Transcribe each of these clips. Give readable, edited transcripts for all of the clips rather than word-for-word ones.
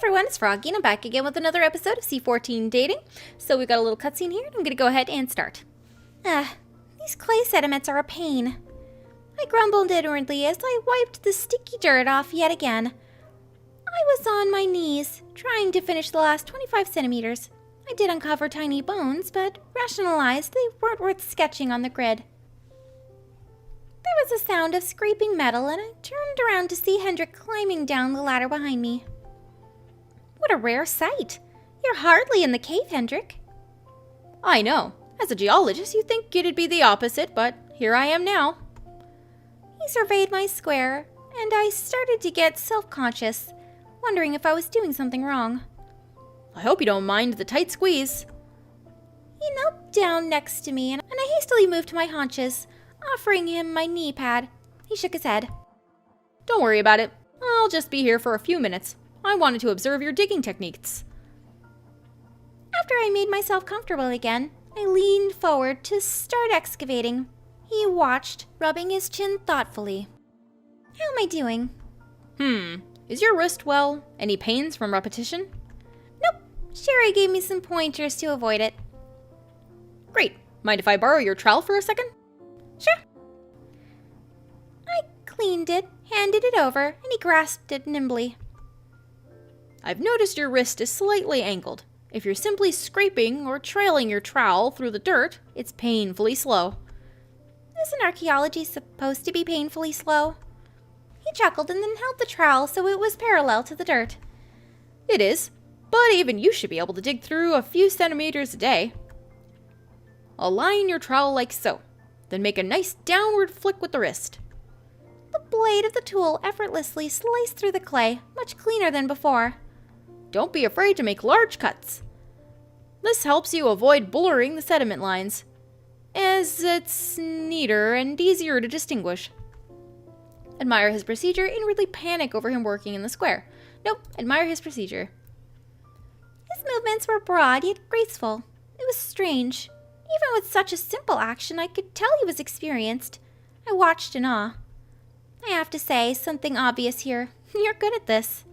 everyone, it's Froggy, and I'm back again with another episode of C14 Dating. So we've got a little cutscene here, and I'm going to go ahead and start. These clay sediments are a pain. I grumbled inwardly as I wiped the sticky dirt off yet again. I was on my knees, trying to finish the last 25 centimeters. I did uncover tiny bones, but rationalized they weren't worth sketching on the grid. There was a sound of scraping metal, and I turned around to see Hendrik climbing down the ladder behind me. What a rare sight. You're hardly in the cave, Hendrik. I know. As a geologist, you'd think it'd be the opposite, but here I am now. He surveyed my square, and I started to get self-conscious, wondering if I was doing something wrong. I hope you don't mind the tight squeeze. He knelt down next to me, and I hastily moved to my haunches, offering him my knee pad. He shook his head. Don't worry about it. I'll just be here for a few minutes. I wanted to observe your digging techniques. After I made myself comfortable again, I leaned forward to start excavating. He watched, rubbing his chin thoughtfully. How am I doing? Is your wrist well? Any pains from repetition? Nope. Sherry gave me some pointers to avoid it. Great. Mind if I borrow your trowel for a second? Sure. I cleaned it, handed it over, and he grasped it nimbly. I've noticed your wrist is slightly angled. If you're simply scraping or trailing your trowel through the dirt, it's painfully slow. Isn't archaeology supposed to be painfully slow? He chuckled and then held the trowel so it was parallel to the dirt. It is, but even you should be able to dig through a few centimeters a day. Align your trowel like so, then make a nice downward flick with the wrist. The blade of the tool effortlessly sliced through the clay, much cleaner than before. Don't be afraid to make large cuts. This helps you avoid blurring the sediment lines, as it's neater and easier to distinguish. Admire his procedure, inwardly panic over him working in the square. Nope, admire his procedure. His movements were broad yet graceful. It was strange. Even with such a simple action, I could tell he was experienced. I watched in awe. I have to say, something obvious here. You're good at this.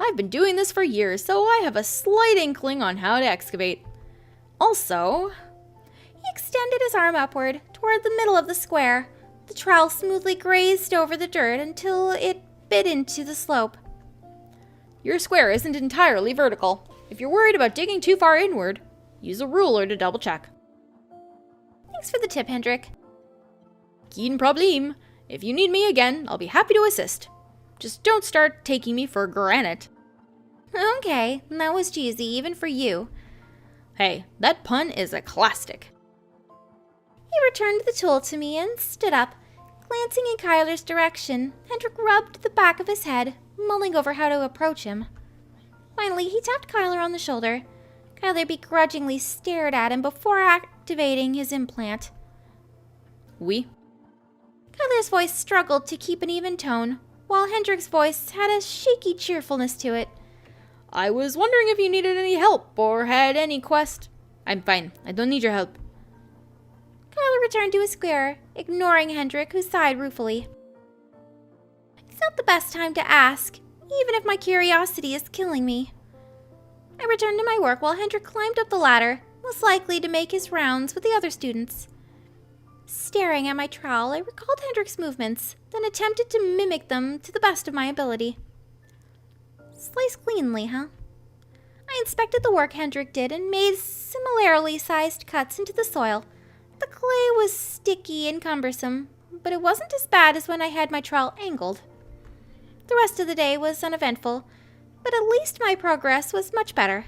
I've been doing this for years, so I have a slight inkling on how to excavate. Also, he extended his arm upward toward the middle of the square. The trowel smoothly grazed over the dirt until it bit into the slope. Your square isn't entirely vertical. If you're worried about digging too far inward, use a ruler to double check. Thanks for the tip, Hendrik. Kein Problem. If you need me again, I'll be happy to assist. Just don't start taking me for granite. Okay, that was cheesy, even for you. Hey, that pun is a classic. He returned the tool to me and stood up. Glancing in Kyler's direction, Hendrik rubbed the back of his head, mulling over how to approach him. Finally, he tapped Kyler on the shoulder. Kyler begrudgingly stared at him before activating his implant. Oui? Kyler's voice struggled to keep an even tone, while Hendrik's voice had a shaky cheerfulness to it. I was wondering if you needed any help or had any quest. I'm fine. I don't need your help. Kyler returned to his square, ignoring Hendrik, who sighed ruefully. It's not the best time to ask, even if my curiosity is killing me. I returned to my work while Hendrik climbed up the ladder, most likely to make his rounds with the other students. Staring at my trowel, I recalled Hendrik's movements, then attempted to mimic them to the best of my ability. Slice cleanly, huh? I inspected the work Hendrik did and made similarly sized cuts into the soil. The clay was sticky and cumbersome, but it wasn't as bad as when I had my trowel angled. The rest of the day was uneventful, but at least my progress was much better.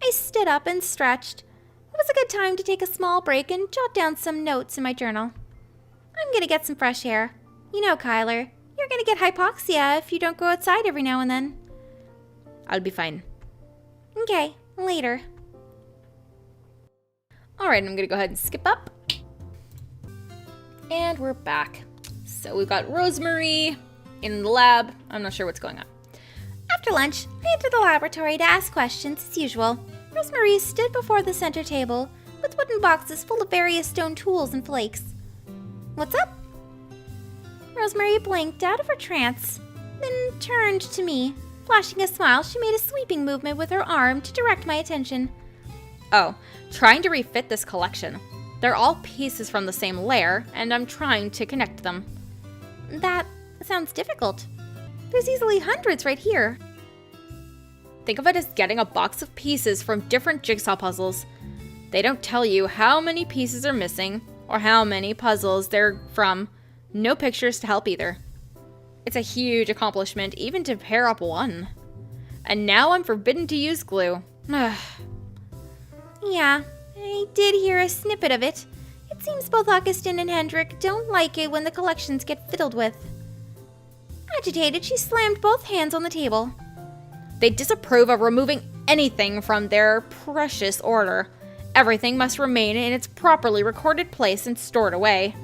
I stood up and stretched. It was a good time to take a small break and jot down some notes in my journal. I'm gonna get some fresh air. You know, Kyler, you're gonna get hypoxia if you don't go outside every now and then. I'll be fine. Okay, later. Alright, I'm gonna go ahead and skip up. And we're back. So we've got Rosemarie in the lab. I'm not sure what's going on. After lunch, I entered the laboratory to ask questions as usual. Rosemarie stood before the center table with wooden boxes full of various stone tools and flakes. What's up? Rosemarie blinked out of her trance, then turned to me, Flashing a smile, she made a sweeping movement with her arm to direct my attention. Oh, trying to refit this collection. They're all pieces from the same layer, and I'm trying to connect them. That sounds difficult. There's easily hundreds right here. Think of it as getting a box of pieces from different jigsaw puzzles. They don't tell you how many pieces are missing or how many puzzles they're from. No pictures to help either. It's a huge accomplishment even to pair up one. And now I'm forbidden to use glue. Yeah, I did hear a snippet of it. It seems both Augustin and Hendrik don't like it when the collections get fiddled with. Agitated, she slammed both hands on the table. They disapprove of removing anything from their precious order. Everything must remain in its properly recorded place and stored away.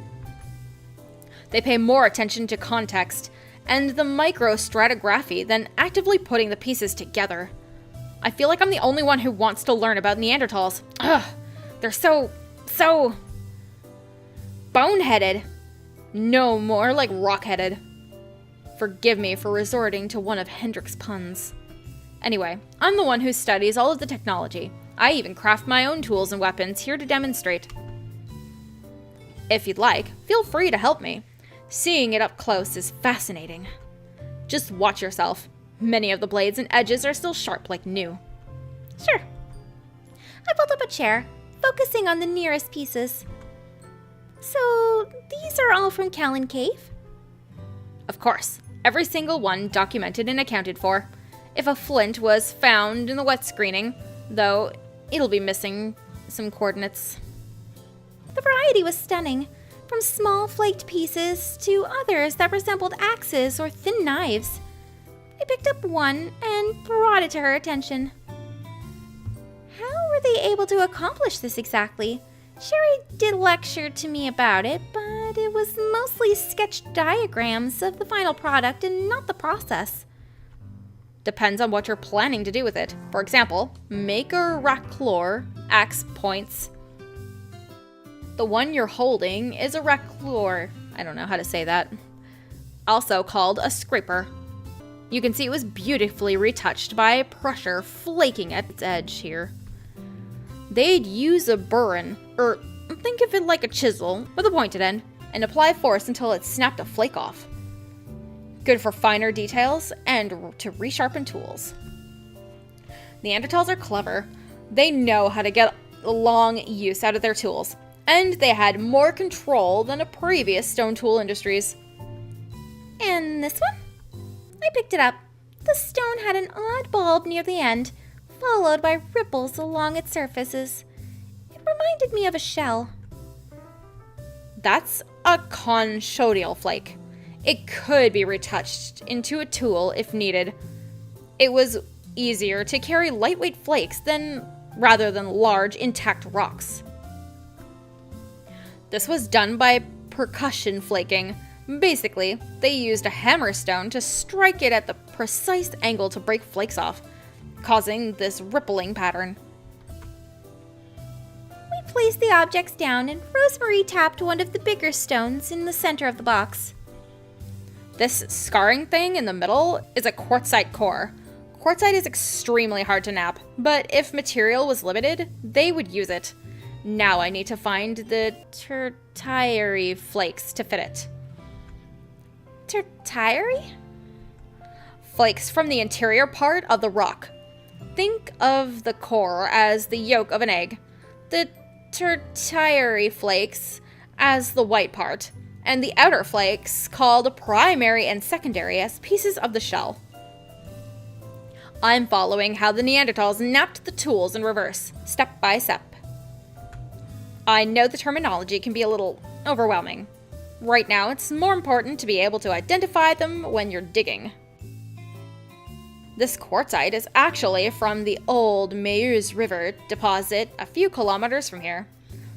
They pay more attention to context and the microstratigraphy than actively putting the pieces together. I feel like I'm the only one who wants to learn about Neanderthals. Ugh, they're so boneheaded. No, more like rock-headed. Forgive me for resorting to one of Hendrik's puns. Anyway, I'm the one who studies all of the technology. I even craft my own tools and weapons here to demonstrate. If you'd like, feel free to help me. Seeing it up close is fascinating. Just watch yourself. Many of the blades and edges are still sharp like new. Sure. I pulled up a chair, focusing on the nearest pieces. So, these are all from Callan Cave? Of course. Every single one documented and accounted for. If a flint was found in the wet screening, though it'll be missing some coordinates. The variety was stunning, from small flaked pieces to others that resembled axes or thin knives. I picked up one and brought it to her attention. How were they able to accomplish this exactly? Sherry did lecture to me about it, but it was mostly sketched diagrams of the final product and not the process. Depends on what you're planning to do with it. For example, make a raclure, axe points. The one you're holding is a raclure. I don't know how to say that. Also called a scraper. You can see it was beautifully retouched by pressure flaking at its edge here. They'd use a burin, or think of it like a chisel with a pointed end, and apply force until it snapped a flake off. Good for finer details and to resharpen tools. Neanderthals are clever. They know how to get long use out of their tools, and they had more control than a previous stone tool industries. And this one? I picked it up. The stone had an odd bulb near the end, followed by ripples along its surfaces. It reminded me of a shell. That's a conchoidal flake. It could be retouched into a tool if needed. It was easier to carry lightweight flakes rather than large intact rocks. This was done by percussion flaking. Basically, they used a hammerstone to strike it at the precise angle to break flakes off, causing this rippling pattern. We placed the objects down and Rosemarie tapped one of the bigger stones in the center of the box. This scarring thing in the middle is a quartzite core. Quartzite is extremely hard to nap, but if material was limited, they would use it. Now I need to find the tertiary flakes to fit it. Tertiary? Flakes from the interior part of the rock. Think of the core as the yolk of an egg, the tertiary flakes as the white part, and the outer flakes called primary and secondary as pieces of the shell. I'm following how the Neanderthals napped the tools in reverse, step by step. I know the terminology can be a little overwhelming. Right now, it's more important to be able to identify them when you're digging. This quartzite is actually from the old Meuse River deposit a few kilometers from here.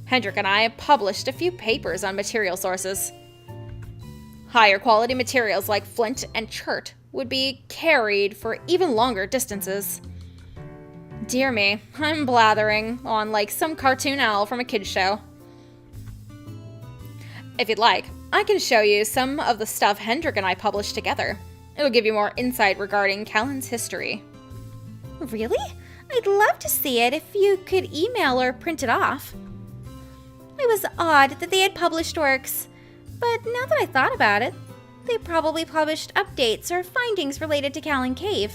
Hendrik and I published a few papers on material sources. Higher quality materials like flint and chert would be carried for even longer distances. Dear me, I'm blathering on like some cartoon owl from a kid's show. If you'd like, I can show you some of the stuff Hendrik and I published together. It'll give you more insight regarding Callan's history. Really? I'd love to see it if you could email or print it off. It was odd that they had published works, but now that I thought about it, they probably published updates or findings related to Callan Cave.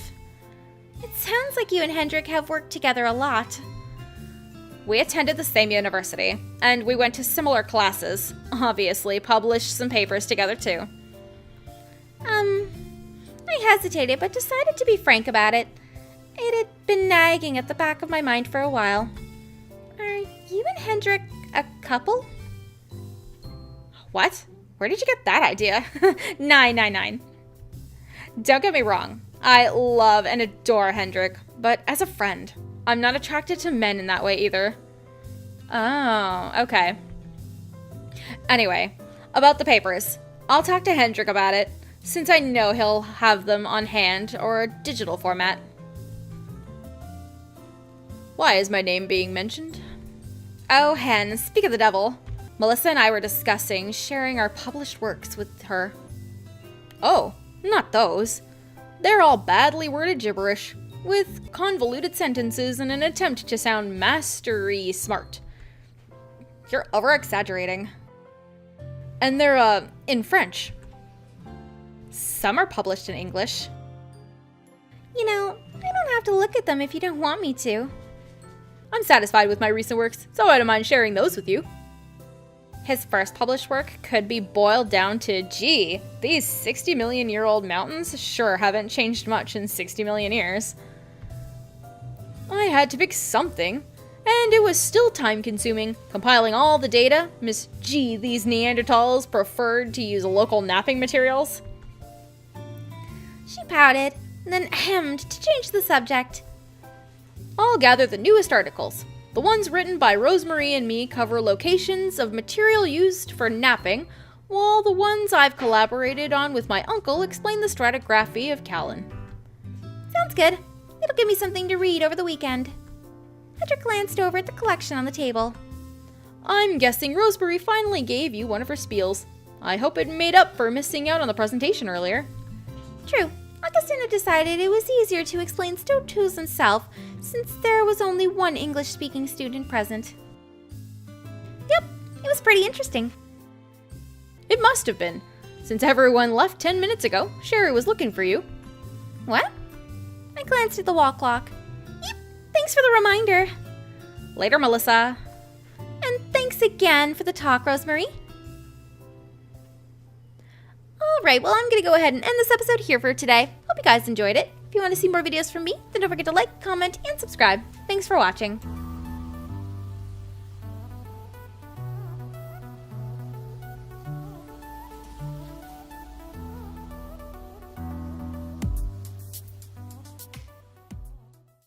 It sounds like you and Hendrik have worked together a lot. We attended the same university, and we went to similar classes. Obviously, published some papers together too. I hesitated but decided to be frank about it. It had been nagging at the back of my mind for a while. Are you and Hendrik a couple? What? Where did you get that idea? 999. Don't get me wrong. I love and adore Hendrik, but as a friend, I'm not attracted to men in that way either. Oh, okay. Anyway, about the papers. I'll talk to Hendrik about it, since I know he'll have them on hand or a digital format. Why is my name being mentioned? Oh, Hen, speak of the devil. Melissa and I were discussing sharing our published works with her. Oh, not those. They're all badly worded gibberish, with convoluted sentences in an attempt to sound mastery smart. You're over-exaggerating. And they're, in French. Some are published in English. You know, I don't have to look at them if you don't want me to. I'm satisfied with my recent works, so I don't mind sharing those with you. His first published work could be boiled down to, gee, these 60 million year old mountains sure haven't changed much in 60 million years. I had to pick something, and it was still time consuming, compiling all the data. Miss G, these Neanderthals preferred to use local napping materials. She pouted, then hemmed to change the subject. I'll gather the newest articles. The ones written by Rosemarie and me cover locations of material used for napping, while the ones I've collaborated on with my uncle explain the stratigraphy of Callan. Sounds good. It'll give me something to read over the weekend. Hendrik glanced over at the collection on the table. I'm guessing Rosemarie finally gave you one of her spiels. I hope it made up for missing out on the presentation earlier. True. Augustine had decided it was easier to explain Stone-Tools himself, since there was only one English-speaking student present. Yep, it was pretty interesting. It must have been. Since everyone left 10 minutes ago, Sherry was looking for you. What? I glanced at the wall clock. Yep, thanks for the reminder. Later, Melissa. And thanks again for the talk, Rosemarie. Alright, well, I'm going to go ahead and end this episode here for today. Hope you guys enjoyed it. If you want to see more videos from me, then don't forget to like, comment, and subscribe. Thanks for watching.